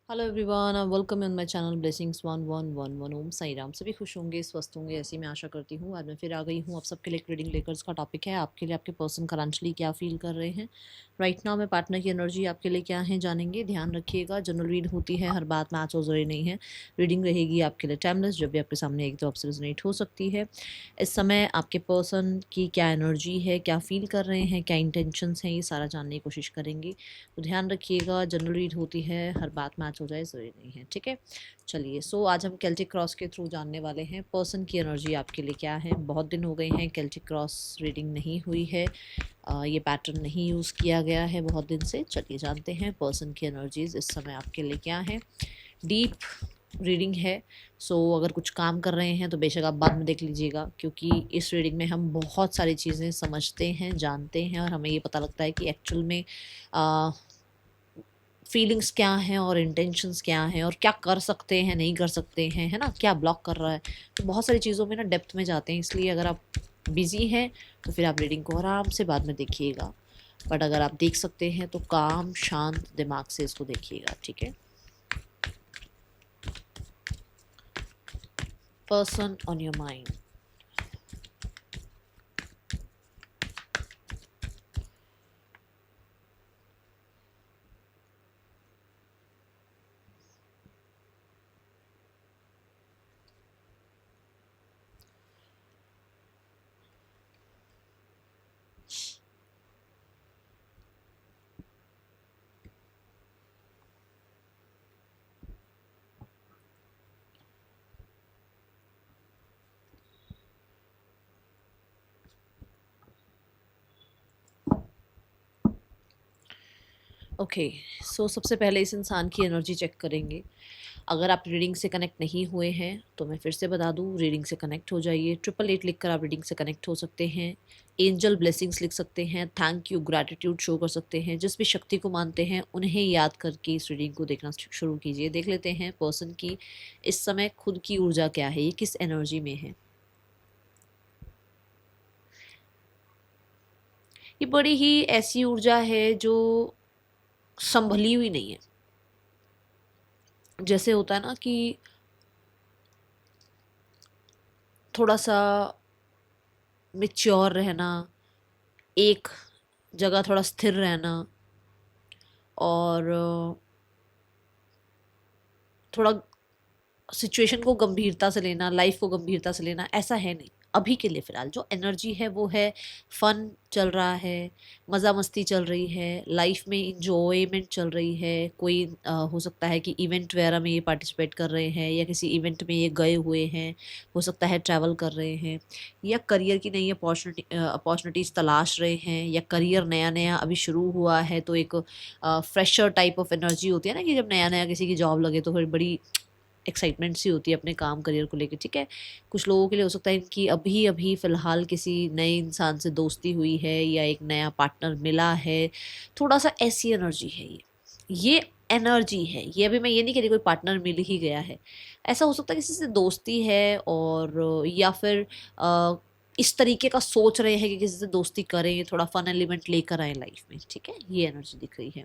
Hello everyone, welcome on my channel blessings 1111। ओम साई राम। सभी खुश होंगे, स्वस्थ होंगे, ऐसी मैं आशा करती हूँ। आज मैं फिर आ गई हूँ आप सबके लिए एक रीडिंग लेकर। इसका टॉपिक है आपके लिए आपके पर्सन करंटली क्या फील कर रहे हैं राइट नाउ। मैं पार्टनर की एनर्जी आपके लिए क्या है जानेंगे। ध्यान रखिएगा, जनरल रीड होती है, हर बात मैच हो जरूरी नहीं है। रीडिंग रहेगी आपके लिए टाइमलेस, जब भी आपके सामने एक दो ऑप्शन रेजोनेट हो सकती है। इस समय आपके पर्सन की क्या एनर्जी है, क्या फील कर रहे हैं, क्या इंटेंशंस हैं, ये सारा जानने की कोशिश करेंगे। तो ध्यान रखिएगा, जनरल रीड होती है, हर बात मैच हो जाए ज़रूरी नहीं है, ठीक है। चलिए, आज हम केल्टिक क्रॉस के थ्रू जानने वाले हैं पर्सन की एनर्जी आपके लिए क्या है। बहुत दिन हो गए हैं केल्टिक क्रॉस रीडिंग नहीं हुई है, ये पैटर्न नहीं यूज़ किया गया है बहुत दिन से। चलिए जानते हैं पर्सन की एनर्जीज इस समय आपके लिए क्या है। डीप रीडिंग है, अगर कुछ काम कर रहे हैं तो बेशक आप बाद में देख लीजिएगा, क्योंकि इस रीडिंग में हम बहुत सारी चीज़ें समझते हैं, जानते हैं, और हमें ये पता लगता है कि एक्चुअल में फीलिंग्स क्या हैं और इंटेंशंस क्या हैं और क्या कर सकते हैं, नहीं कर सकते हैं, है ना, क्या ब्लॉक कर रहा है। तो बहुत सारी चीज़ों में ना डेप्थ में जाते हैं, इसलिए अगर आप बिज़ी हैं तो फिर आप रीडिंग को आराम से बाद में देखिएगा। बट अगर आप देख सकते हैं तो काम शांत दिमाग से इसको देखिएगा, ठीक है। Person on your mind. Okay, सबसे पहले इस इंसान की एनर्जी चेक करेंगे। अगर आप रीडिंग से कनेक्ट नहीं हुए हैं तो मैं फिर से बता दूं, रीडिंग से कनेक्ट हो जाइए। 888 लिख कर आप रीडिंग से कनेक्ट हो सकते हैं। एंजल ब्लेसिंग्स लिख सकते हैं, थैंक यू, ग्रैटिट्यूड शो कर सकते हैं। जिस भी शक्ति को मानते हैं उन्हें याद करके इस रीडिंग को देखना शुरू कीजिए। देख लेते हैं पर्सन की इस समय खुद की ऊर्जा क्या है, ये किस एनर्जी में है। ये बड़ी ही ऐसी ऊर्जा है जो संभली हुई नहीं है। जैसे होता है ना कि थोड़ा सा मेच्योर रहना, एक जगह थोड़ा स्थिर रहना, और थोड़ा सिचुएशन को गंभीरता से लेना, लाइफ को गंभीरता से लेना, ऐसा है नहीं। अभी के लिए फ़िलहाल जो एनर्जी है वो है फन चल रहा है, मज़ा मस्ती चल रही है, लाइफ में इंजॉयमेंट चल रही है। कोई हो सकता है कि इवेंट वगैरह में ये पार्टिसिपेट कर रहे हैं, या किसी इवेंट में ये गए हुए हैं, हो सकता है ट्रैवल कर रहे हैं, या करियर की नई अपॉर्चुनिटीज़ तलाश रहे हैं, या करियर नया नया अभी शुरू हुआ है तो एक फ्रेशर टाइप ऑफ एनर्जी होती है ना, कि जब नया नया किसी की जॉब लगे तो फिर बड़ी एक्साइटमेंट सी होती है अपने काम करियर को लेकर, ठीक है। कुछ लोगों के लिए हो सकता है कि अभी अभी फ़िलहाल किसी नए इंसान से दोस्ती हुई है या एक नया पार्टनर मिला है, थोड़ा सा ऐसी एनर्जी है ये एनर्जी है ये। अभी मैं ये नहीं कह रही कोई पार्टनर मिल ही गया है, ऐसा हो सकता है किसी से दोस्ती है, और या फिर इस तरीके का सोच रहे हैं कि किसी से दोस्ती करें, थोड़ा फन एलिमेंट लेकर आए लाइफ में, ठीक है। ये एनर्जी दिख रही है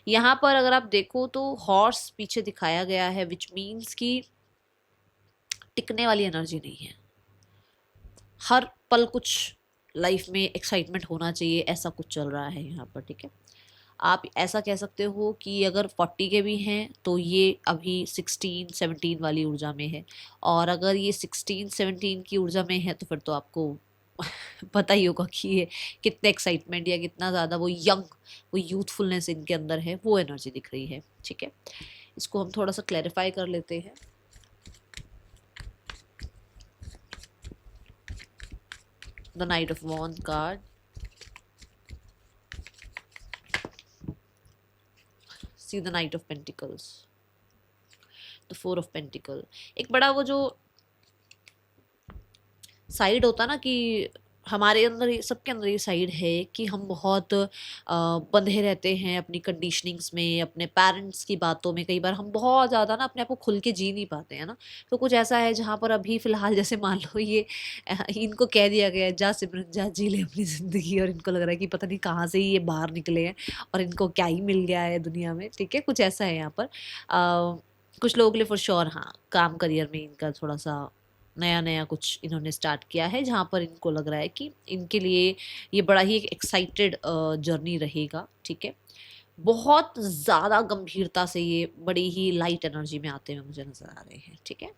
यहाँ पर। अगर आप देखो तो हॉर्स पीछे दिखाया गया है, विच मीन्स कि टिकने वाली एनर्जी नहीं है। हर पल कुछ लाइफ में एक्साइटमेंट होना चाहिए, ऐसा कुछ चल रहा है यहाँ पर, ठीक है। आप ऐसा कह सकते हो कि अगर 40 के भी हैं तो ये अभी 16-17 वाली ऊर्जा में है, और अगर ये 16-17 की ऊर्जा में है तो फिर तो आपको पता ही होगा कि ये कितने एक्साइटमेंट या कितना ज़्यादा वो यंग, वो यूथफुलनेस इनके अंदर है, वो एनर्जी दिख रही है, ठीक है। इसको हम थोड़ा सा क्लैरिफाई कर लेते हैं। The knight of wand card, see the knight of pentacles, the four of pentacle. एक बड़ा वो जो साइड होता ना कि हमारे अंदर सबके अंदर ये साइड है कि हम बहुत बंधे रहते हैं अपनी कंडीशनिंग्स में, अपने पेरेंट्स की बातों में। कई बार हम बहुत ज़्यादा ना अपने आप को खुल के जी नहीं पाते हैं ना। तो कुछ ऐसा है जहाँ पर अभी फ़िलहाल जैसे मान लो ये इनको कह दिया गया है जा सिमरन जा जी ले अपनी ज़िंदगी, और इनको लग रहा है कि पता नहीं कहाँ से ही ये बाहर निकले हैं और इनको क्या ही मिल गया है दुनिया में। ठीक है, कुछ ऐसा है यहाँ पर। कुछ लोगों के लिए फॉर श्योर हाँ, काम करियर में इनका थोड़ा सा नया नया कुछ इन्होंने स्टार्ट किया है, जहाँ पर इनको लग रहा है कि इनके लिए ये बड़ा ही एक एक्साइटेड जर्नी रहेगा। ठीक है, बहुत ज़्यादा गंभीरता से ये बड़ी ही लाइट एनर्जी में आते हुए मुझे नज़र आ रहे हैं। ठीक है,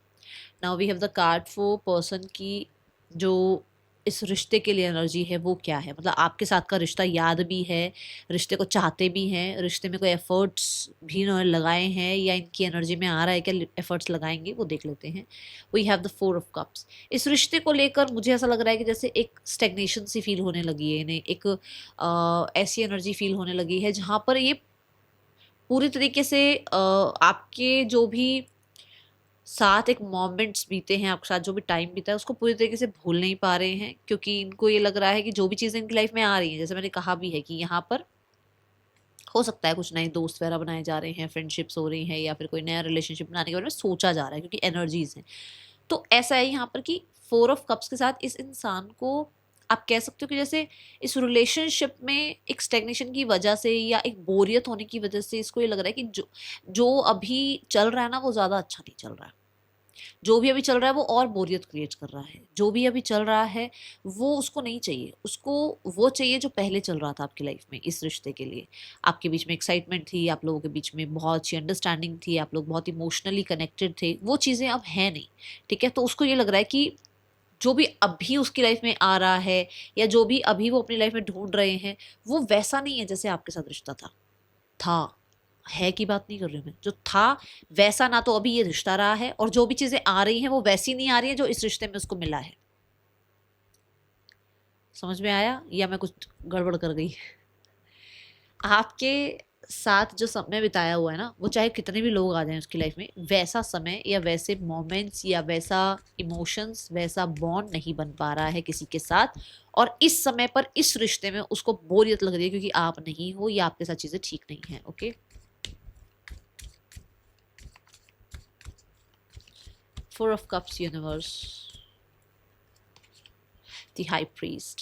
now we have the card for person की जो इस रिश्ते के लिए एनर्जी है वो क्या है। मतलब आपके साथ का रिश्ता याद भी है, रिश्ते को चाहते भी हैं, रिश्ते में कोई एफर्ट्स भी इन्होंने लगाए हैं, या इनकी एनर्जी में आ रहा है क्या एफर्ट्स लगाएंगे, वो देख लेते हैं। We have the 4 of cups. इस रिश्ते को लेकर मुझे ऐसा लग रहा है कि जैसे एक स्टेग्नेशन सी फील होने लगी है इन्हें, एक ऐसी एनर्जी फील होने लगी है जहाँ पर ये पूरी तरीके से आपके जो भी साथ एक मोमेंट्स बीते हैं, आपके साथ जो भी टाइम बीता है उसको पूरी तरीके से भूल नहीं पा रहे हैं, क्योंकि इनको ये लग रहा है कि जो भी चीज़ें इनकी लाइफ में आ रही हैं, जैसे मैंने कहा भी है कि यहाँ पर हो सकता है कुछ नए दोस्त वगैरह बनाए जा रहे हैं, फ्रेंडशिप्स हो रही हैं, या फिर कोई नया रिलेशनशिप बनाने के बारे में सोचा जा रहा है, क्योंकि एनर्जीज हैं। तो ऐसा है यहाँ पर कि 4 ऑफ कप्स के साथ इस इंसान को आप कह सकते हो कि जैसे इस रिलेशनशिप में एक स्टेग्नेशन की वजह से या एक बोरियत होने की वजह से इसको ये लग रहा है कि जो जो अभी चल रहा है ना वो ज़्यादा अच्छा नहीं चल रहा है। जो भी अभी चल रहा है वो और बोरियत क्रिएट कर रहा है। जो भी अभी चल रहा है वो उसको नहीं चाहिए, उसको वो चाहिए जो पहले चल रहा था आपकी लाइफ में। इस रिश्ते के लिए आपके बीच में एक्साइटमेंट थी, आप लोगों के बीच में बहुत अच्छी अंडरस्टैंडिंग थी, आप लोग बहुत इमोशनली कनेक्टेड थे, वो चीज़ें अब है नहीं। ठीक है, तो उसको ये लग रहा है कि जो भी अभी उसकी लाइफ में आ रहा है, या जो भी अभी वो अपनी लाइफ में ढूंढ रहे हैं, वो वैसा नहीं है जैसे आपके साथ रिश्ता था है की बात नहीं कर रही हूँ मैं, जो था वैसा ना तो अभी ये रिश्ता रहा है, और जो भी चीजें आ रही हैं वो वैसी नहीं आ रही है जो इस रिश्ते में उसको मिला है। समझ में आया या मैं कुछ गड़बड़ कर गई? आपके साथ जो समय बिताया हुआ है ना, वो चाहे कितने भी लोग आ जाएं उसकी लाइफ में, वैसा समय या वैसे मोमेंट्स या वैसा इमोशंस, वैसा बॉन्ड नहीं बन पा रहा है किसी के साथ। और इस समय पर इस रिश्ते में उसको बोरियत लग रही है, क्योंकि आप नहीं हो या आपके साथ चीजें ठीक नहीं है। Okay, 4 of cups universe, the high priest.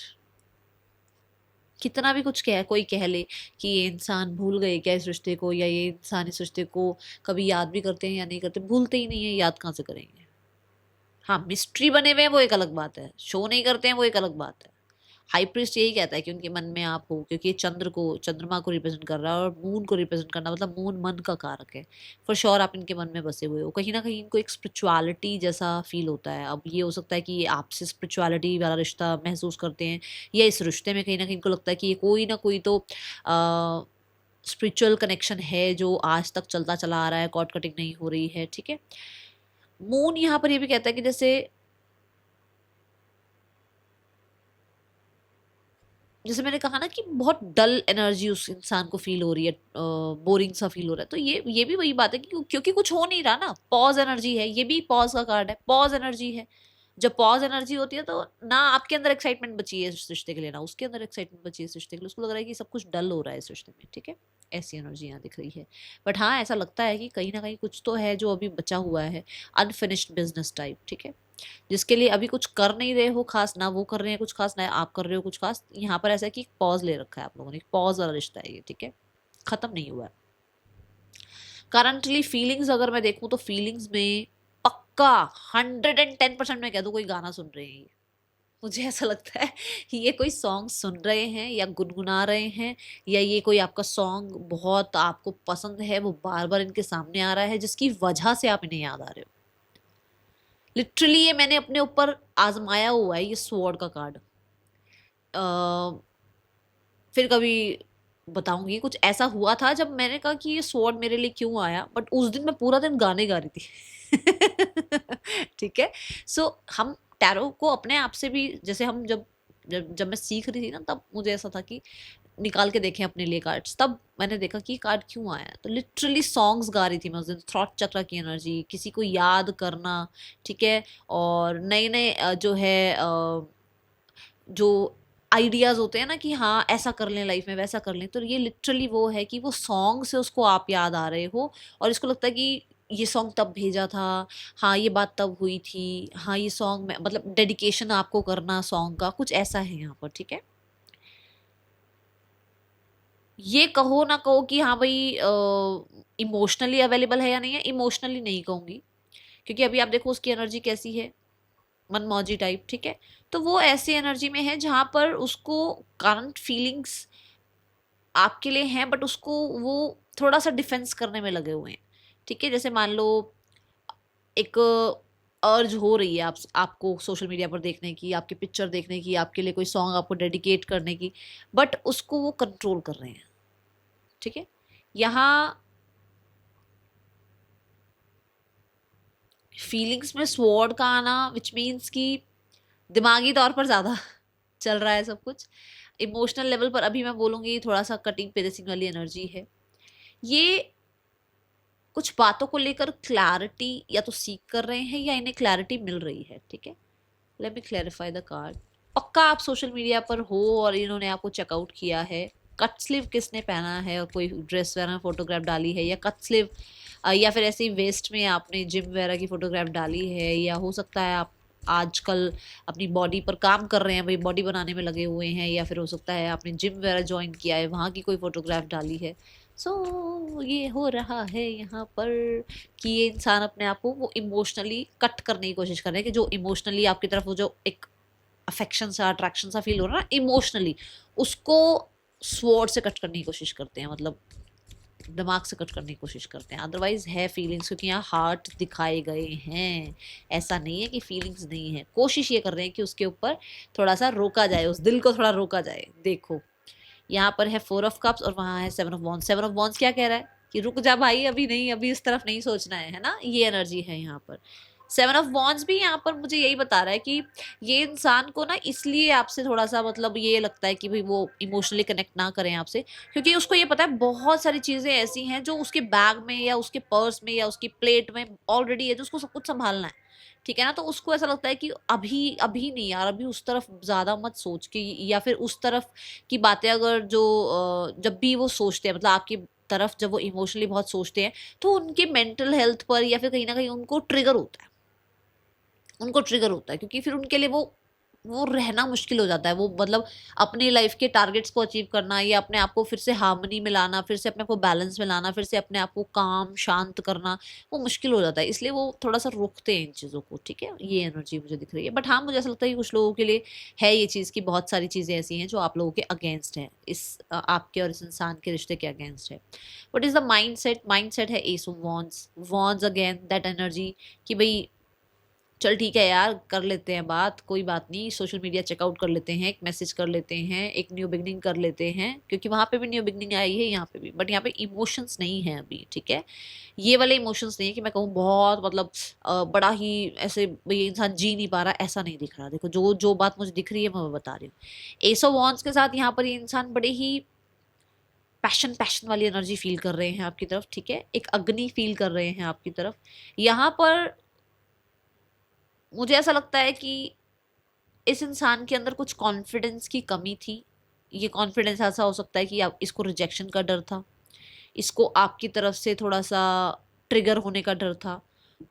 कितना भी कुछ कह कोई कह ले कि ये इंसान भूल गए क्या इस रिश्ते को, या ये इंसान इस रिश्ते को कभी याद भी करते हैं या नहीं करते, भूलते ही नहीं है, याद कहाँ से करेंगे। हाँ, मिस्ट्री बने हुए हैं वो एक अलग बात है, शो नहीं करते हैं वो एक अलग बात है। हाई प्रीस्ट यही कहता है कि उनके मन में आप हो, क्योंकि ये चंद्रमा को रिप्रेजेंट कर रहा है, और मून को रिप्रेजेंट करना मतलब मून मन का कारक है। फॉर श्योर आप इनके मन में बसे हुए हो, कहीं ना कहीं इनको एक स्पिरिचुअलिटी जैसा फील होता है। अब ये हो सकता है कि ये आपसे स्पिरिचुअलिटी वाला रिश्ता महसूस करते हैं, या इस रिश्ते में कहीं ना कहीं इनको लगता है कि ये कोई ना कोई तो स्पिरिचुअल कनेक्शन है जो आज तक चलता चला आ रहा है, कॉर्ड कटिंग नहीं हो रही है। ठीक है, मून यहाँ पर ये भी कहता है कि जैसे जैसे मैंने कहा ना कि बहुत डल एनर्जी उस इंसान को फील हो रही है, बोरिंग सा फील हो रहा है। तो ये भी वही बात है कि क्योंकि कुछ हो नहीं रहा ना, पॉज एनर्जी है, ये भी पॉज का कार्ड है, पॉज एनर्जी है। जब पॉज एनर्जी होती है तो ना आपके अंदर एक्साइटमेंट बची है इस रिश्ते के लिए, ना उसके अंदर एक्साइटमेंट बची है इस रिश्ते के लिए। उसको लग रहा है कि सब कुछ डल हो रहा है इस रिश्ते में। ठीक है, ऐसी एनर्जी यहाँ दिख रही है। बट हाँ, ऐसा लगता है कि कहीं ना कहीं कुछ तो है जो अभी बचा हुआ है, अनफिनिश्ड बिजनेस टाइप। ठीक है, जिसके लिए अभी कुछ कर नहीं रहे हो खास, ना वो कर रहे हैं कुछ खास, ना आप कर रहे हो कुछ खास। यहाँ पर ऐसा है कि पॉज ले रखा है आप लोगों ने, पॉज वाला रिश्ता है ये। ठीक है, खत्म नहीं हुआ है करंटली। फीलिंग्स अगर मैं देखूं तो फीलिंग्स में पक्का 110% में कह दूं कोई गाना सुन रहे हैं ये। मुझे ऐसा लगता है कि ये कोई सॉन्ग सुन रहे हैं या गुनगुना रहे हैं, या ये कोई आपका सॉन्ग बहुत आपको पसंद है, वो बार बार इनके सामने आ रहा है, जिसकी वजह से आप इन्हें याद आ रहे हो। लिटरली ये मैंने अपने ऊपर आजमाया हुआ है, ये स्वॉर्ड का कार्ड। फिर कभी बताऊंगी। कुछ ऐसा हुआ था जब मैंने कहा कि ये स्वॉर्ड मेरे लिए क्यों आया, बट उस दिन मैं पूरा दिन गाने गा रही थी। ठीक है, सो हम टैरो को अपने आप से भी, जैसे हम जब मैं सीख रही थी ना, तब मुझे ऐसा था कि निकाल के देखें अपने लिए कार्ड्स। तब मैंने देखा कि कार्ड क्यों आया, तो लिटरली सॉन्ग्स गा रही थी मैं उस दिन। थ्रॉट चक्र की एनर्जी, किसी को याद करना। ठीक है, और नए नए जो है जो आइडियाज होते हैं ना कि हाँ ऐसा कर लें लाइफ में, वैसा कर लें, तो ये लिटरली वो है कि वो सॉन्ग से उसको आप याद आ रहे हो और इसको लगता है कि ये सॉन्ग तब भेजा था, हाँ ये बात तब हुई थी, हाँ ये सॉन्ग में मतलब डेडिकेशन आपको करना सॉन्ग का, कुछ ऐसा है यहाँ पर। ठीक है, ये कहो ना कहो कि हाँ भाई इमोशनली अवेलेबल है या नहीं है, इमोशनली नहीं कहूंगी, क्योंकि अभी आप देखो उसकी एनर्जी कैसी है, मनमौजी टाइप। ठीक है, तो वो ऐसी एनर्जी में है जहां पर उसको करंट फीलिंग्स आपके लिए हैं, बट उसको वो थोड़ा सा डिफेंस करने में लगे हुए हैं। ठीक है, जैसे मान लो एक अर्ज हो रही है आपको सोशल मीडिया पर देखने की, आपकी पिक्चर देखने की, आपके लिए कोई सॉन्ग आपको डेडिकेट करने की, बट उसको वो कंट्रोल कर रहे हैं। ठीक है, यहाँ फीलिंग्स में स्वॉर्ड का आना विच मीन्स कि दिमागी तौर पर ज्यादा चल रहा है सब कुछ। इमोशनल लेवल पर अभी मैं बोलूंगी थोड़ा सा कटिंग पेरेसिंग वाली एनर्जी है। ये कुछ बातों को लेकर क्लैरिटी या तो सीख कर रहे हैं या इन्हें क्लैरिटी मिल रही है। ठीक है, let me clarify the card. पक्का आप सोशल मीडिया पर हो और इन्होंने आपको चेकआउट किया है। कट स्लीव किसने पहना है और कोई ड्रेस वगैरह फोटोग्राफ डाली है, या कट स्लीव या फिर ऐसे ही वेस्ट में आपने जिम वगैरह की फोटोग्राफ डाली है, या हो सकता है आप आजकल अपनी बॉडी पर काम कर रहे हैं, भाई बॉडी बनाने में लगे हुए हैं, या फिर हो सकता है आपने जिम वगैरह ज्वाइन किया है, वहाँ की कोई फोटोग्राफ डाली है। सो ये हो रहा है यहाँ पर कि ये इंसान अपने आप को वो इमोशनली कट करने की कोशिश कर रहे हैं, कि जो इमोशनली आपकी तरफ वो जो एक अफेक्शन सा अट्रैक्शन सा फील हो रहा है ना इमोशनली, उसको स्वॉर्ड से कट करने की कोशिश करते हैं, मतलब दिमाग से कट करने की कोशिश करते हैं। अदरवाइज है फीलिंग्स, क्योंकि यहाँ हार्ट दिखाए गए हैं, ऐसा नहीं है कि फीलिंग्स नहीं है। कोशिश ये कर रहे हैं कि उसके ऊपर थोड़ा सा रोका जाए, उस दिल को थोड़ा रोका जाए। देखो यहाँ पर है 4 ऑफ कप्स और वहां है 7 ऑफ वॉन्ड्स। 7 ऑफ वॉन्ड्स क्या कह रहा है कि रुक जा भाई, अभी नहीं, अभी इस तरफ नहीं सोचना है ना, ये एनर्जी है यहाँ पर। 7 ऑफ वॉन्ड्स भी यहाँ पर मुझे यही बता रहा है कि ये इंसान को ना इसलिए आपसे थोड़ा सा मतलब ये लगता है कि भाई वो इमोशनली कनेक्ट ना करें आपसे, क्योंकि उसको ये पता है बहुत सारी चीजें ऐसी हैं जो उसके बैग में या उसके पर्स में या उसकी प्लेट में ऑलरेडी है, जो उसको सब कुछ संभालना है। ठीक है ना, तो उसको ऐसा लगता है कि अभी अभी नहीं यार, अभी उस तरफ ज्यादा मत सोच के, या फिर उस तरफ की बातें अगर जो जब भी वो सोचते हैं, मतलब आपकी तरफ जब वो इमोशनली बहुत सोचते हैं, तो उनके मेंटल हेल्थ पर या फिर कहीं ना कहीं उनको ट्रिगर होता है, उनको ट्रिगर होता है, क्योंकि फिर उनके लिए वो रहना मुश्किल हो जाता है। वो मतलब अपनी लाइफ के टारगेट्स को अचीव करना, या अपने आप को फिर से हार्मनी में लाना, फिर से अपने आप को बैलेंस में लाना, फिर से अपने आप को काम शांत करना, वो मुश्किल हो जाता है। इसलिए वो थोड़ा सा रोकते हैं इन चीज़ों को। ठीक है, ये एनर्जी मुझे दिख रही है। बट हाँ, मुझे ऐसा लगता है कि कुछ लोगों के लिए है ये चीज़ की, बहुत सारी चीज़ें ऐसी हैं जो आप लोगों के अगेंस्ट हैं, इस आपके और इस इंसान के रिश्ते के अगेंस्ट है। What is the mind set? Mind set है as of wants. Wants again that energy कि भाई चल ठीक है यार, कर लेते हैं बात, कोई बात नहीं, सोशल मीडिया चेकआउट कर लेते हैं, एक मैसेज कर लेते हैं, एक न्यू बिगनिंग कर लेते हैं, क्योंकि वहां पे भी न्यू बिगनिंग आई है, यहाँ पे भी, बट यहाँ पे इमोशंस नहीं है अभी। ठीक है, ये वाले इमोशंस नहीं है कि मैं कहूँ बहुत मतलब बड़ा ही ऐसे ये इंसान जी नहीं पा रहा, ऐसा नहीं दिख रहा। देखो जो जो बात मुझे दिख रही है मैं वो बता रही हूँ। एस ऑफ वॉन्ड्स के साथ यहाँ पर ये इंसान बड़े ही पैशन पैशन वाली एनर्जी फील कर रहे हैं आपकी तरफ। ठीक है, एक अग्नि फील कर रहे हैं आपकी तरफ। यहाँ पर मुझे ऐसा लगता है कि इस इंसान के अंदर कुछ कॉन्फिडेंस की कमी थी। ये कॉन्फिडेंस ऐसा हो सकता है कि आप इसको रिजेक्शन का डर था, इसको आपकी तरफ से थोड़ा सा ट्रिगर होने का डर था।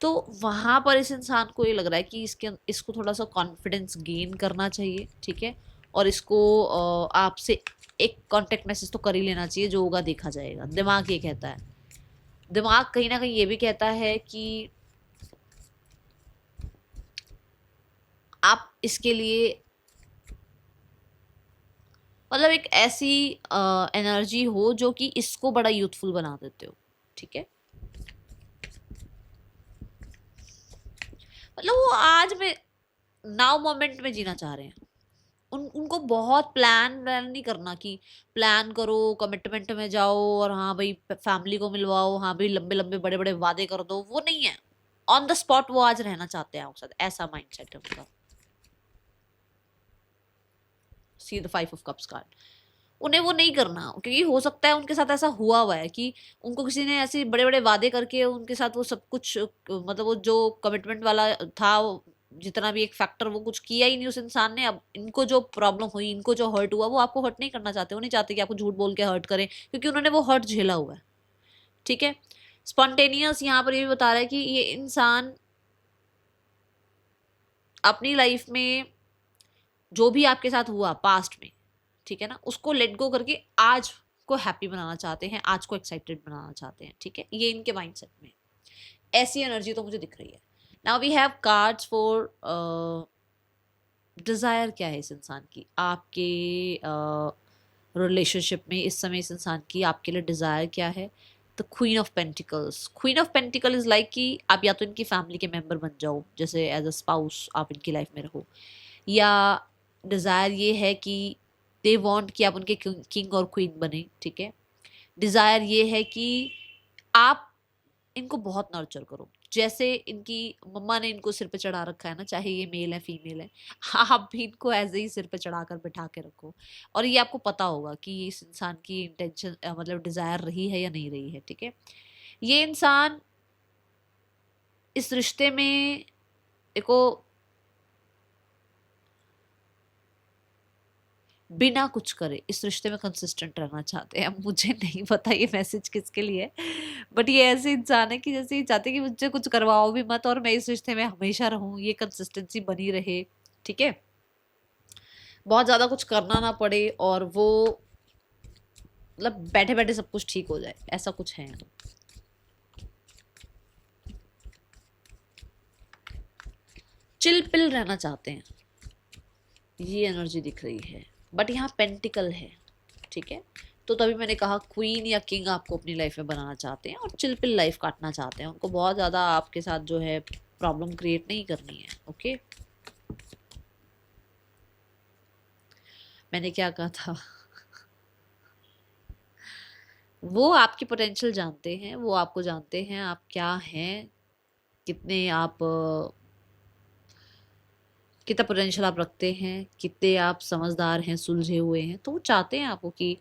तो वहां पर इस इंसान को ये लग रहा है कि इसको थोड़ा सा कॉन्फिडेंस गेन करना चाहिए। ठीक है, और इसको आपसे एक कांटेक्ट मैसेज तो कर ही लेना चाहिए, जो होगा देखा जाएगा। दिमाग ये कहता है, दिमाग कहीं ना कहीं ये भी कहता है कि आप इसके लिए मतलब एक ऐसी एनर्जी हो जो कि इसको बड़ा यूथफुल बना देते हो। ठीक है, मतलब वो आज में नाउ मोमेंट में जीना चाह रहे हैं। उनको बहुत प्लान व्लान नहीं करना कि प्लान करो, कमिटमेंट में जाओ और हाँ भाई फैमिली को मिलवाओ, हाँ भाई लंबे लंबे बड़े बड़े वादे कर दो, वो नहीं है। ऑन द स्पॉट वो आज रहना चाहते हैं आपके साथ, ऐसा माइंडसेट है उनका। See the 5 of cups card, उन्हें वो नहीं करना, क्योंकि हो सकता है उनके साथ ऐसा हुआ है कि उनको किसी ने ऐसे बड़े बड़े वादे करके उनके साथ वो सब कुछ मतलब वो जो कमिटमेंट वाला था जितना भी एक फैक्टर, वो कुछ किया ही नहीं उस इंसान ने। अब इनको जो प्रॉब्लम हुई, इनको जो हर्ट हुआ, वो आपको हर्ट नहीं करना चाहते, वो नहीं चाहते कि आपको झूठ बोल के हर्ट करें, क्योंकि उन्होंने वो हर्ट झेला हुआ है। ठीक है। स्पॉन्टेनियस यहाँ पर ये भी बता रहा है कि ये इंसान अपनी लाइफ में जो भी आपके साथ हुआ पास्ट में, ठीक है ना, उसको लेट गो करके आज को हैप्पी बनाना चाहते हैं, आज को एक्साइटेड बनाना चाहते हैं। ठीक है, ये इनके माइंडसेट में ऐसी एनर्जी तो मुझे दिख रही है। Now we have cards for desire. क्या है इस इंसान की आपके रिलेशनशिप में इस समय, इस इंसान की आपके लिए डिजायर क्या है? The queen of pentacles. Queen of pentacle is like कि आप या तो इनकी फैमिली के मेंबर बन जाओ, जैसे एज अ स्पाउस आप इनकी लाइफ में रहो, या डिजायर ये है कि दे वांट कि आप उनके किंग और क्वीन बने। ठीक है। डिजायर ये है कि आप इनको बहुत नर्चर करो, जैसे इनकी मम्मा ने इनको सिर पे चढ़ा रखा है ना, चाहे ये मेल है फीमेल है, आप भी इनको ऐसे ही सिर पे चढ़ा कर बिठा के रखो। और ये आपको पता होगा कि इस इंसान की इंटेंशन मतलब डिजायर रही है या नहीं रही है। ठीक है। ये इंसान इस रिश्ते में देखो बिना कुछ करे इस रिश्ते में कंसिस्टेंट रहना चाहते हैं। अब मुझे नहीं पता ये मैसेज किसके लिए है, बट ये ऐसे इंसान है कि जैसे ये चाहते हैं कि मुझे कुछ करवाओ भी मत और मैं इस रिश्ते में हमेशा रहूं, ये कंसिस्टेंसी बनी रहे। ठीक है। बहुत ज्यादा कुछ करना ना पड़े और वो मतलब बैठे बैठे सब कुछ ठीक हो जाए, ऐसा कुछ है। चिल पिल रहना चाहते हैं, ये एनर्जी दिख रही है, बट यहाँ पेंटिकल है। ठीक है। तो तभी मैंने कहा क्वीन या किंग आपको अपनी लाइफ में बनाना चाहते हैं और चिल पिल लाइफ काटना चाहते हैं। उनको बहुत ज़्यादा आपके साथ जो है प्रॉब्लम क्रिएट नहीं करनी है। ओके। मैंने क्या कहा था वो आपकी पोटेंशियल जानते हैं, वो आपको जानते हैं आप क्या हैं, कितने आप कितना पोटेंशियल आप रखते हैं, कितने आप समझदार हैं, सुलझे हुए हैं। तो वो चाहते हैं आपको कि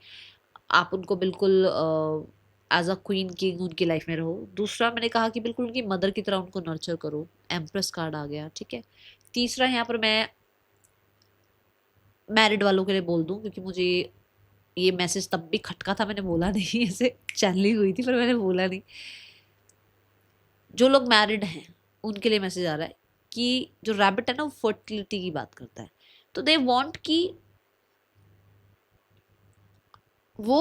आप उनको बिल्कुल एज अ क्वीन किंग उनकी लाइफ में रहो। दूसरा मैंने कहा कि बिल्कुल उनकी मदर की तरह उनको नर्चर करो। एम्प्रेस कार्ड आ गया। ठीक है। तीसरा यहाँ पर मैं मैरिड वालों के लिए बोल दूं, क्योंकि मुझे ये मैसेज तब भी खटका था, मैंने बोला नहीं, ऐसे चैनलिंग हुई थी पर मैंने बोला नहीं। जो लोग मैरिड हैं उनके लिए मैसेज आ रहा है कि जो रैबिट है ना वो फर्टिलिटी की बात करता है। तो दे वांट कि वो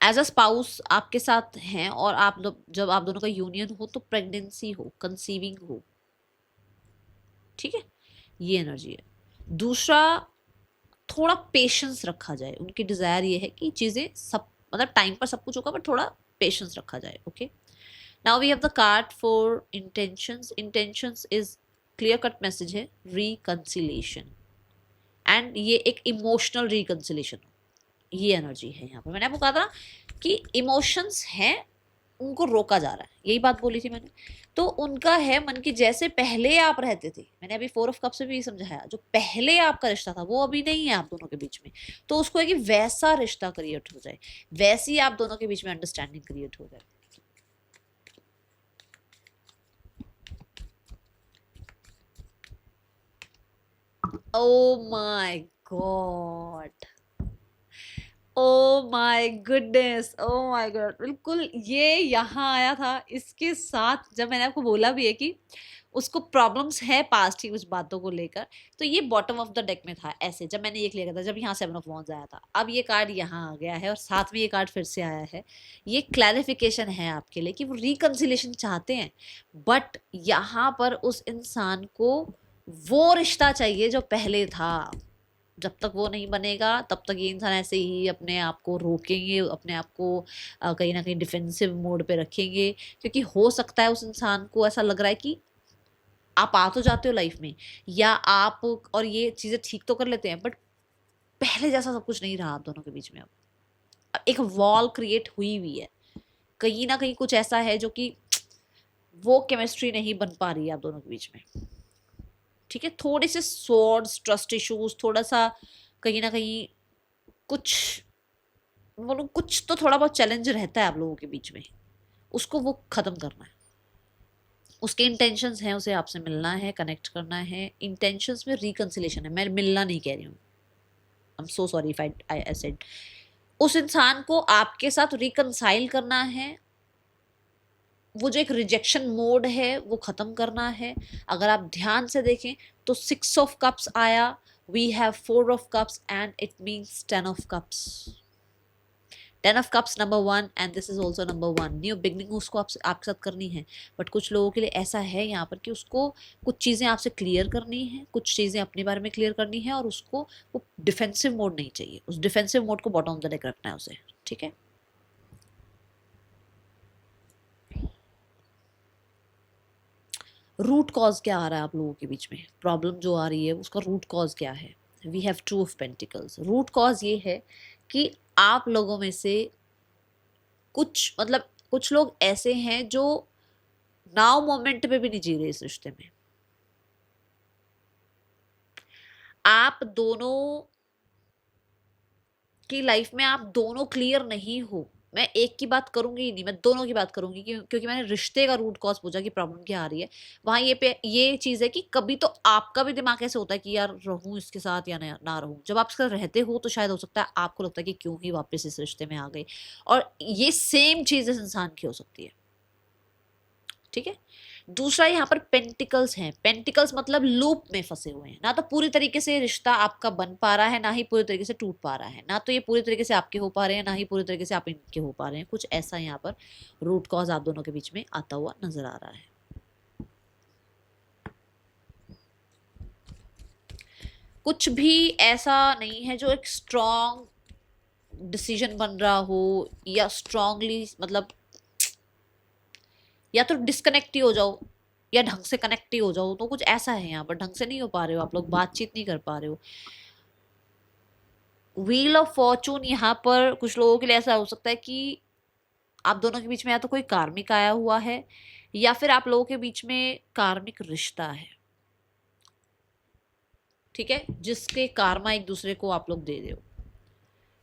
एज अ स्पाउस आपके साथ हैं और आप जब आप दोनों का यूनियन हो तो प्रेगनेंसी हो, कंसीविंग हो। ठीक है। ये एनर्जी है। दूसरा, थोड़ा पेशेंस रखा जाए। उनकी डिजायर ये है कि चीजें सब मतलब टाइम पर सब कुछ होगा, बट थोड़ा पेशेंस रखा जाए। Okay. Now we have the card for intentions. Intentions is clear cut message है, रिकंसिलेशन, एंड ये एक इमोशनल रिकंसिलेशन। ये एनर्जी है यहाँ पर। मैंने आपको कहा था कि इमोशंस हैं, उनको रोका जा रहा है, यही बात बोली थी मैंने। तो उनका है मन की जैसे पहले आप रहते थे, मैंने अभी 4 ऑफ कप से भी समझाया, जो पहले आपका रिश्ता था वो अभी नहीं है आप दोनों के बीच में। तो उसको है कि वैसा रिश्ता क्रिएट हो जाए, वैसी आप दोनों के बीच में अंडरस्टैंडिंग क्रिएट हो जाए। Oh my God, oh my goodness, oh my God, बिल्कुल ये यहाँ आया था इसके साथ। जब मैंने आपको बोला भी है कि उसको प्रॉब्लम्स है पास्ट की कुछ बातों को लेकर, तो ये बॉटम ऑफ द डेक में था ऐसे, जब मैंने ये क्लियर था, जब यहाँ 7 ऑफ वॉन्ड्स आया था। अब ये कार्ड यहाँ आ गया है और साथ में ये कार्ड फिर से आया है। ये क्लैरिफिकेशन है आपके लिए कि वो रिकंसिलेशन चाहते हैं, बट यहाँ पर उस इंसान को वो रिश्ता चाहिए जो पहले था। जब तक वो नहीं बनेगा तब तक ये इंसान ऐसे ही अपने आप को रोकेंगे, अपने आप को कहीं ना कहीं डिफेंसिव मोड पे रखेंगे, क्योंकि हो सकता है उस इंसान को ऐसा लग रहा है कि आप आ तो जाते हो लाइफ में, या आप और ये चीज़ें ठीक तो कर लेते हैं, बट पहले जैसा सब कुछ नहीं रहा आप दोनों के बीच में। अब एक वॉल क्रिएट हुई हुई है, कहीं ना कहीं कुछ ऐसा है जो कि वो केमिस्ट्री नहीं बन पा रही है आप दोनों के बीच में। ठीक है। थोड़े से सॉर्ड्स, ट्रस्ट इश्यूज, थोड़ा सा कहीं ना कहीं कुछ बोलो, कुछ तो थोड़ा बहुत चैलेंज रहता है आप लोगों के बीच में, उसको वो खत्म करना है। उसके इंटेंशंस हैं, उसे आपसे मिलना है, कनेक्ट करना है, इंटेंशंस में रिकंसिलेशन है, मैं मिलना नहीं कह रही हूँ, I am so sorry if I said, उस इंसान को आपके साथ रिकंसाइल करना है, वो जो एक रिजेक्शन मोड है वो खत्म करना है। अगर आप ध्यान से देखें तो 6 ऑफ कप्स आया, we have 4 of cups and it means 10 of cups. 10 of cups number 1 and this is also number 1। New beginning उसको आपके साथ करनी है, बट कुछ लोगों के लिए ऐसा है यहाँ पर कि उसको कुछ चीज़ें आपसे क्लियर करनी है, कुछ चीज़ें अपने बारे में क्लियर करनी है, और उसको वो डिफेंसिव मोड नहीं चाहिए, उस डिफेंसिव मोड को बॉटम ऑफ द डेक रखना है उसे, ठीक है। रूट कॉज क्या आ रहा है आप लोगों के बीच में, प्रॉब्लम जो आ रही है उसका रूट कॉज क्या है? We have 2 of pentacles. Root cause ये है कि आप लोगों में से कुछ मतलब कुछ लोग ऐसे हैं जो नाउ मोमेंट पे भी नहीं जी रहे इस रिश्ते में। आप दोनों की लाइफ में आप दोनों क्लियर नहीं हो। मैं एक की बात करूंगी नहीं, मैं दोनों की बात करूंगी, क्योंकि मैंने रिश्ते का रूट कॉज पूछा कि प्रॉब्लम क्या आ रही है। वहां ये चीज है कि कभी तो आपका भी दिमाग ऐसे होता है कि यार रहूं इसके साथ या ना रहूं। जब आप इसके साथ रहते हो तो शायद हो सकता है आपको लगता है कि क्यों ही वापस इस रिश्ते में आ गई, और ये सेम चीज इस इंसान की हो सकती है, ठीक है। दूसरा यहाँ पर पेंटिकल्स हैं। पेंटिकल्स मतलब लूप में फंसे हुए हैं, ना तो पूरी तरीके से रिश्ता आपका बन पा रहा है, ना ही पूरी तरीके से टूट पा रहा है, ना तो ये पूरी तरीके से आपके हो पा रहे हैं, ना ही पूरी तरीके से आप इनके हो पा रहे हैं। कुछ ऐसा यहाँ पर रूट कॉज आप दोनों के बीच में आता हुआ नजर आ रहा है। कुछ भी ऐसा नहीं है जो एक स्ट्रॉन्ग डिसीजन बन रहा हो, या स्ट्रांगली मतलब या तो डिस्कनेक्ट ही हो जाओ या ढंग से कनेक्ट ही हो जाओ, तो कुछ ऐसा है यहाँ पर। ढंग से नहीं हो पा रहे हो आप लोग, बातचीत नहीं कर पा रहे हो। व्हील ऑफ फॉर्चून यहाँ पर कुछ लोगों के लिए ऐसा हो सकता है कि आप दोनों के बीच में या तो कोई कार्मिक आया हुआ है, या फिर आप लोगों के बीच में कार्मिक रिश्ता है, ठीक है, जिसके कार्मा एक दूसरे को आप लोग दे रहे हो।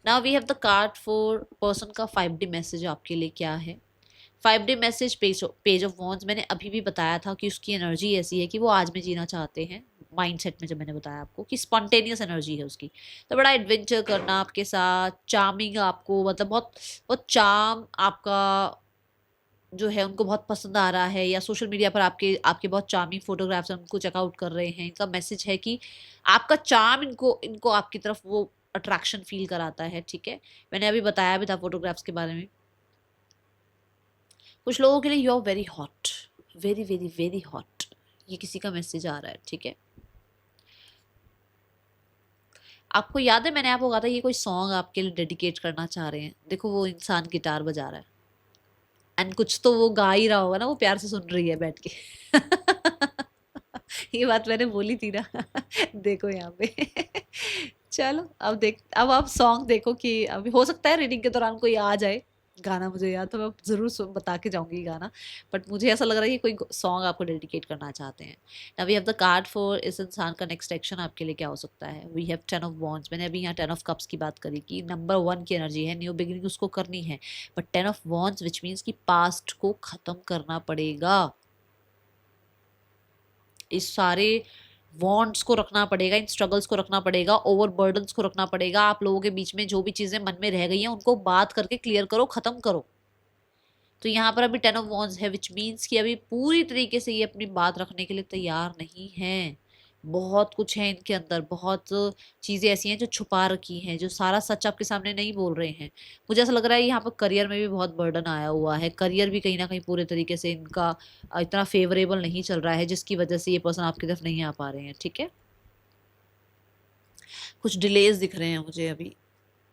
Now we have the card for person का 5D मैसेज आपके लिए क्या है। 5D message page of wands. मैंने अभी भी बताया था कि उसकी एनर्जी ऐसी है कि वो आज में जीना चाहते हैं। माइंडसेट में जब मैंने बताया आपको कि स्पॉन्टेनियस एनर्जी है उसकी, तो बड़ा एडवेंचर करना आपके साथ, चार्मिंग आपको, मतलब बहुत बहुत चार्म आपका जो है उनको बहुत पसंद आ रहा है, या सोशल मीडिया पर आपके आपके बहुत चार्मिंग फोटोग्राफ्स हैं उनको चेकआउट कर रहे हैं। इनका मैसेज है कि आपका चार्म इनको इनको आपकी तरफ वो अट्रैक्शन फील कराता है, ठीक है। मैंने अभी बताया भी था फोटोग्राफ्स के बारे में। कुछ लोगों के लिए you are very hot, very very very hot, ये किसी का मैसेज आ रहा है, ठीक है। आपको याद है मैंने आपको कहा था ये कोई सॉन्ग आपके लिए डेडिकेट करना चाह रहे हैं। देखो वो इंसान गिटार बजा रहा है, एंड कुछ तो वो गा ही रहा होगा ना, वो प्यार से सुन रही है बैठ के। ये बात मैंने बोली थी ना। देखो यहाँ पे। चलो अब आप सॉन्ग देखो कि अभी हो सकता है रीडिंग के दौरान कोई आ जाए गाना मुझे याद, तो मैं जरूर बता के जाऊंगी गाना, बट मुझे ऐसा लग रहा है कि कोई सॉन्ग आपको डेडिकेट करना चाहते हैं। Now we have the card for इस इंसान का नेक्स्ट एक्शन आपके लिए क्या हो सकता है। We have 10 of wands. मैंने अभी यहाँ 10 ऑफ कप्स की बात करी कि नंबर 1 की एनर्जी है, न्यू बिगिनिंग उसको करनी है, but 10 of wands which means कि पास्ट को खत्म करना पड़ेगा। इस सारे वॉन्ट्स को रखना पड़ेगा, इन स्ट्रगल्स को रखना पड़ेगा, ओवर बर्डन्स को रखना पड़ेगा। आप लोगों के बीच में जो भी चीजें मन में रह गई हैं उनको बात करके क्लियर करो, खत्म करो। तो यहाँ पर अभी 10 ऑफ वॉन्ड्स है विच मीन्स कि अभी पूरी तरीके से ये अपनी बात रखने के लिए तैयार नहीं है। बहुत कुछ है इनके अंदर, बहुत चीजें ऐसी हैं जो छुपा रखी हैं, जो सारा सच आपके सामने नहीं बोल रहे हैं। मुझे ऐसा लग रहा है यहाँ पर करियर में भी बहुत बर्डन आया हुआ है, करियर भी कहीं ना कहीं पूरे तरीके से इनका इतना फेवरेबल नहीं चल रहा है, जिसकी वजह से ये पर्सन आपकी तरफ नहीं आ पा रहे हैं, ठीक है। कुछ डिलेज दिख रहे हैं मुझे अभी,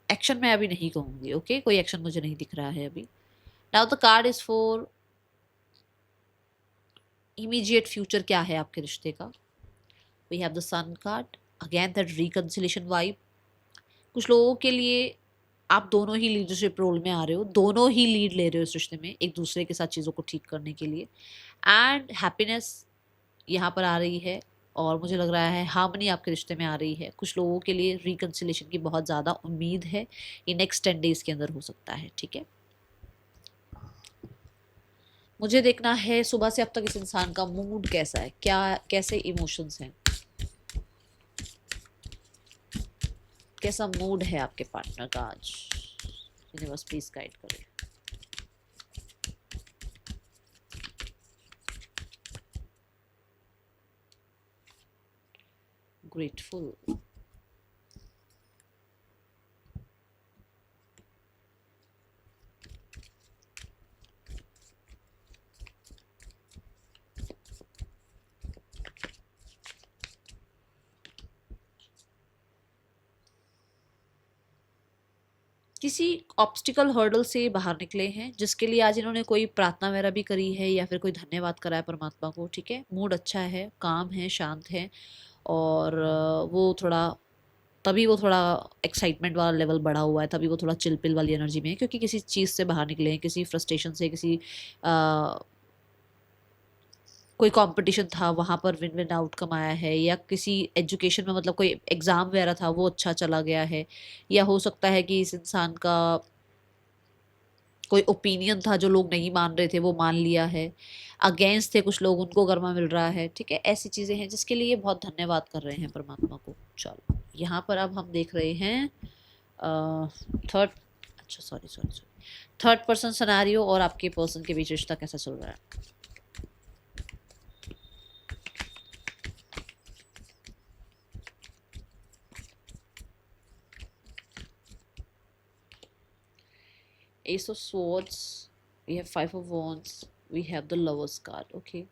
एक्शन मैं अभी नहीं कहूंगी, ओके, कोई एक्शन मुझे नहीं दिख रहा है अभी। Now the card is for immediate future. क्या है आपके रिश्ते का। We have the sun card, again that reconciliation vibe. कुछ लोगों के लिए आप दोनों ही लीडरशिप रोल में आ रहे हो, दोनों ही लीड ले रहे हो इस रिश्ते में एक दूसरे के साथ चीज़ों को ठीक करने के लिए, एंड हैप्पीनेस यहाँ पर आ रही है, और मुझे लग रहा है हार्मनी आपके रिश्ते में आ रही है। कुछ लोगों के लिए रिकंसिलेशन की बहुत ज़्यादा उम्मीद है, ये नेक्स्ट 10 डेज के अंदर हो सकता है, ठीक है। मुझे देखना है सुबह से अब तक इस इंसान का मूड कैसा है, क्या कैसे इमोशंस हैं, कैसा मूड है आपके पार्टनर का आज। यूनिवर्स प्लीज गाइड करें। ग्रेटफुल। किसी ऑब्स्टिकल हर्डल से बाहर निकले हैं जिसके लिए आज इन्होंने कोई प्रार्थना वगैरह भी करी है या फिर कोई धन्यवाद करा है परमात्मा को। ठीक है, मूड अच्छा है, काम है, शांत है, और वो थोड़ा, तभी वो थोड़ा एक्साइटमेंट वाला लेवल बढ़ा हुआ है, तभी वो थोड़ा चिल पिल वाली एनर्जी में है, क्योंकि किसी चीज़ से बाहर निकले हैं, किसी फ्रस्ट्रेशन से, किसी कोई कंपटीशन था वहां पर विन विन आउटकम आया है, या किसी एजुकेशन में मतलब कोई एग्जाम वगैरह था वो अच्छा चला गया है, या हो सकता है कि इस इंसान का कोई ओपिनियन था जो लोग नहीं मान रहे थे वो मान लिया है, अगेंस्ट थे कुछ लोग उनको गर्मा मिल रहा है। ठीक है, ऐसी चीज़ें हैं जिसके लिए बहुत धन्यवाद कर रहे हैं परमात्मा को। चलो यहाँ पर अब हम देख रहे हैं थर्ड, अच्छा sorry sorry sorry, third person scenario और आपके पर्सन के बीच रिश्ता कैसा चल रहा है। Ace of Swords, we have Five of Wands, we have the Lovers card. Okay.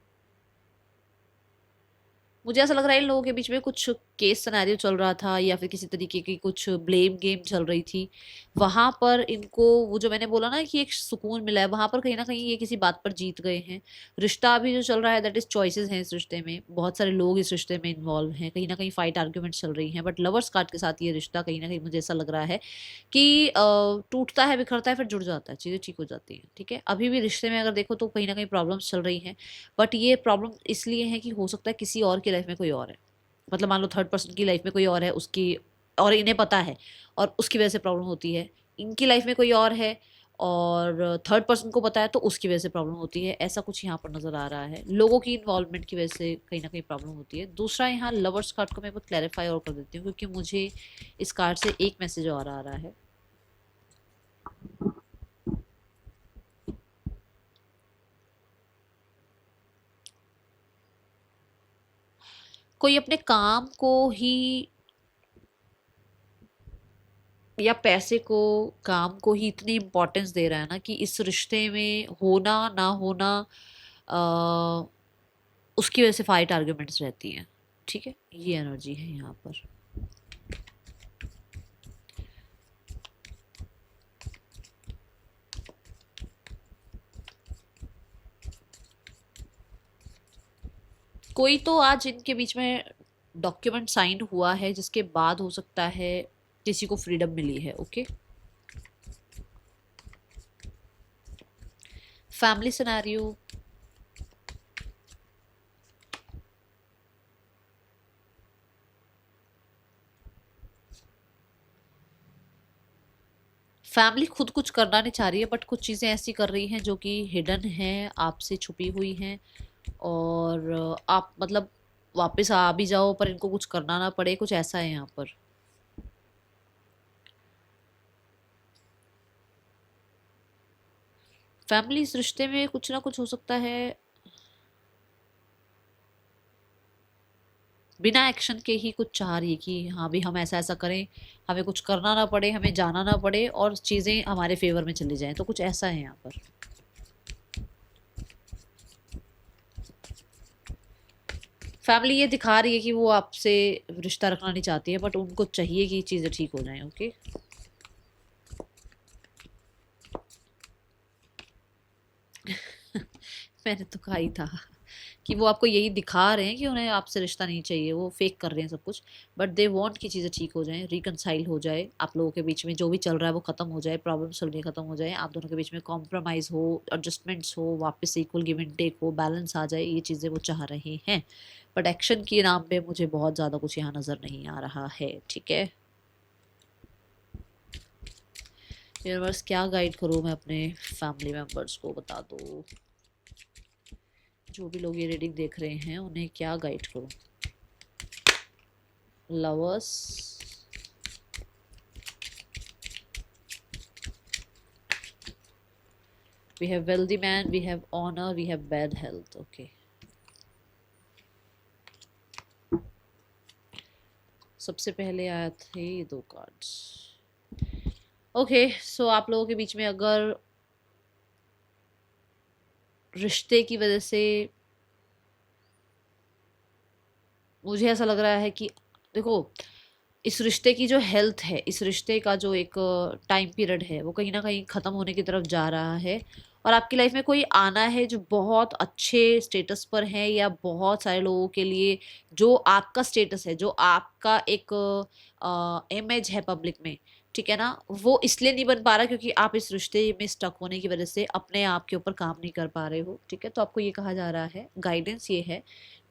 मुझे ऐसा लग रहा है इन लोगों के बीच में कुछ केस सिनेरियो चल रहा था या फिर किसी तरीके की कुछ ब्लेम गेम चल रही थी। वहां पर इनको वो जो मैंने बोला ना कि एक सुकून मिला है, वहां पर कहीं ना कहीं ये किसी बात पर जीत गए हैं। रिश्ता अभी जो चल रहा है दैट इज चॉइसेस हैं इस रिश्ते में, बहुत सारे लोग इस रिश्ते में इन्वॉल्व हैं, कहीं ना कहीं फाइट आर्ग्यूमेंट चल रही हैं, बट लवर्स कार्ड के साथ ये रिश्ता कहीं ना कहीं मुझे ऐसा लग रहा है कि टूटता है, बिखरता है, फिर जुड़ जाता है, चीज़ें ठीक हो जाती हैं। ठीक है, अभी भी रिश्ते में अगर देखो तो कहीं ना कहीं प्रॉब्लम्स चल रही हैं, बट ये प्रॉब्लम इसलिए है कि हो सकता है किसी और की लाइफ में कोई और है। मतलब मान लो थर्ड पर्सन की लाइफ में कोई और है, उसकी, और इन्हें पता है और उसकी वजह से प्रॉब्लम होती है। इनकी लाइफ में कोई और है और थर्ड पर्सन को पता है तो उसकी वजह से प्रॉब्लम होती है। ऐसा कुछ यहाँ पर नजर आ रहा है, लोगों की इन्वॉल्वमेंट की वजह से कहीं ना कहीं प्रॉब्लम होती है। दूसरा, यहाँ लवर्स कार्ड को मैं बहुत क्लैरिफाई और कर देती हूँ क्योंकि मुझे इस कार्ड से एक मैसेज और आ रहा है। कोई अपने काम को ही या पैसे को, काम को ही इतनी इम्पोर्टेंस दे रहा है ना कि इस रिश्ते में होना ना होना आ, उसकी वजह से फाइट आर्ग्यूमेंट्स रहती हैं। ठीक है, ये एनर्जी है यहाँ पर। कोई तो आज इनके बीच में डॉक्यूमेंट साइन हुआ है जिसके बाद हो सकता है किसी को फ्रीडम मिली है। ओके, फैमिली सिनेरियो, फैमिली खुद कुछ करना नहीं चाह रही है बट कुछ चीज़ें ऐसी कर रही हैं जो कि हिडन हैं, आपसे छुपी हुई हैं, और आप मतलब वापस आ भी जाओ पर इनको कुछ करना ना पड़े, कुछ ऐसा है यहाँ पर। फैमिली इस रिश्ते में कुछ ना कुछ हो सकता है, बिना एक्शन के ही कुछ चाह रही है कि हाँ भी हम ऐसा ऐसा करें, हमें कुछ करना ना पड़े, हमें जाना ना पड़े और चीज़ें हमारे फेवर में चली जाएं, तो कुछ ऐसा है यहाँ पर। फैमिली ये दिखा रही है कि वो आपसे रिश्ता रखना नहीं चाहती है बट उनको चाहिए कि चीज़ें ठीक हो जाएं। ओके, मैंने तो कहा ही था कि वो आपको यही दिखा रहे हैं कि उन्हें आपसे रिश्ता नहीं चाहिए, वो फेक कर रहे हैं सब कुछ, बट दे वांट कि चीज़ें ठीक हो जाएं, रिकनसाइल हो जाए, आप लोगों के बीच में जो भी चल रहा है वो ख़त्म हो जाए, प्रॉब्लम चल रही ख़त्म हो जाए, आप दोनों के बीच में कॉम्प्रोमाइज़ हो, एडजस्टमेंट्स हो, वापस से इक्वल गिव एंड टेक हो, बैलेंस आ जाए, ये चीज़ें वो चाह रहे हैं। बट एक्शन के नाम पे मुझे बहुत ज़्यादा कुछ यहाँ नज़र नहीं आ रहा है। ठीक है, यूनिवर्स क्या गाइड करूँ मैं अपने फैमिली मेम्बर्स को, बता दो। जो भी लोग ये रीडिंग देख रहे हैं उन्हें क्या गाइड करूं? Lovers, we have wealthy man, we have honor, we have bad health. Okay, सबसे पहले आया थे ये दो कार्ड्स। ओके, सो आप लोगों के बीच में अगर रिश्ते की वजह से, मुझे ऐसा लग रहा है कि देखो, इस रिश्ते की जो हेल्थ है, इस रिश्ते का जो एक टाइम पीरियड है, वो कहीं ना कहीं ख़त्म होने की तरफ जा रहा है। और आपकी लाइफ में कोई आना है जो बहुत अच्छे स्टेटस पर है, या बहुत सारे लोगों के लिए जो आपका स्टेटस है, जो आपका एक इमेज है पब्लिक में, ठीक है ना, वो इसलिए नहीं बन पा रहा क्योंकि आप इस रिश्ते में स्टक होने की वजह से अपने आप के ऊपर काम नहीं कर पा रहे हो। ठीक है, तो आपको ये कहा जा रहा है, गाइडेंस ये है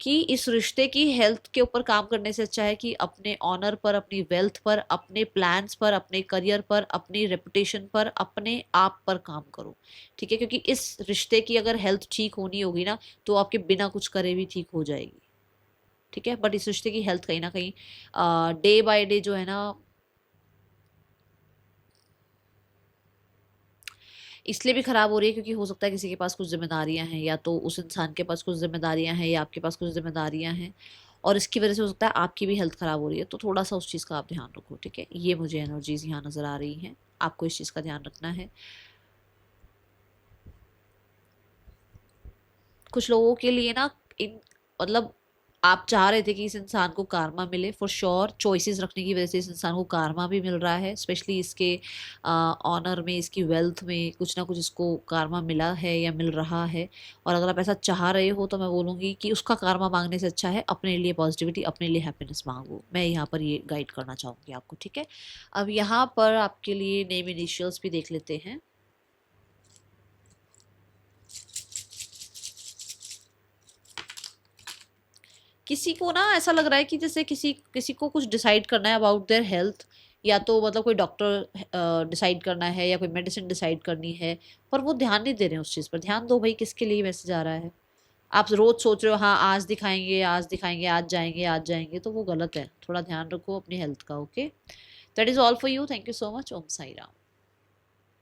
कि इस रिश्ते की हेल्थ के ऊपर काम करने से अच्छा है कि अपने ऑनर पर, अपनी वेल्थ पर, अपने प्लान्स पर, अपने करियर पर, अपनी रेपुटेशन पर, अपने आप पर काम करो। ठीक है, क्योंकि इस रिश्ते की अगर हेल्थ ठीक होनी होगी ना, तो आपके बिना कुछ करे भी ठीक हो जाएगी। ठीक है, बट इस रिश्ते की हेल्थ कहीं ना कहीं डे बाय डे जो है ना, इसलिए भी खराब हो रही है क्योंकि हो सकता है किसी के पास कुछ जिम्मेदारियां हैं, या तो उस इंसान के पास कुछ जिम्मेदारियां हैं, या आपके पास कुछ जिम्मेदारियां हैं, और इसकी वजह से हो सकता है आपकी भी हेल्थ खराब हो रही है। तो थोड़ा सा उस चीज़ का आप ध्यान रखो। ठीक है, ये मुझे एनर्जीज यहाँ नज़र आ रही हैं, आपको इस चीज़ का ध्यान रखना है। कुछ लोगों के लिए ना, इन मतलब आप चाह रहे थे कि इस इंसान को कारमा मिले, फॉर श्योर चॉइसेस रखने की वजह से इस इंसान को कारमा भी मिल रहा है, स्पेशली इसके ऑनर में, इसकी वेल्थ में कुछ ना कुछ इसको कारमा मिला है या मिल रहा है। और अगर आप ऐसा चाह रहे हो तो मैं बोलूँगी कि उसका कारमा मांगने से अच्छा है अपने लिए पॉजिटिविटी, अपने लिए हैप्पीनेस मांगो। मैं यहाँ पर ये गाइड करना चाहूँगी आपको। ठीक है, अब यहाँ पर आपके लिए नेम इनिशियल्स भी देख लेते हैं। किसी को ना ऐसा लग रहा है कि जैसे किसी किसी को कुछ डिसाइड करना है अबाउट देयर हेल्थ, या तो मतलब कोई डॉक्टर डिसाइड करना है, या कोई मेडिसिन डिसाइड करनी है, पर वो ध्यान नहीं दे रहे हैं उस चीज़ पर। ध्यान दो भाई, किसके लिए मैसेज आ रहा है। आप रोज सोच रहे हो हाँ आज दिखाएंगे, आज दिखाएंगे, आज जाएंगे, आज जाएंगे, तो वो गलत है। थोड़ा ध्यान रखो अपनी हेल्थ का। Okay, that is all for you. Thank you so much. Om Sai Ram.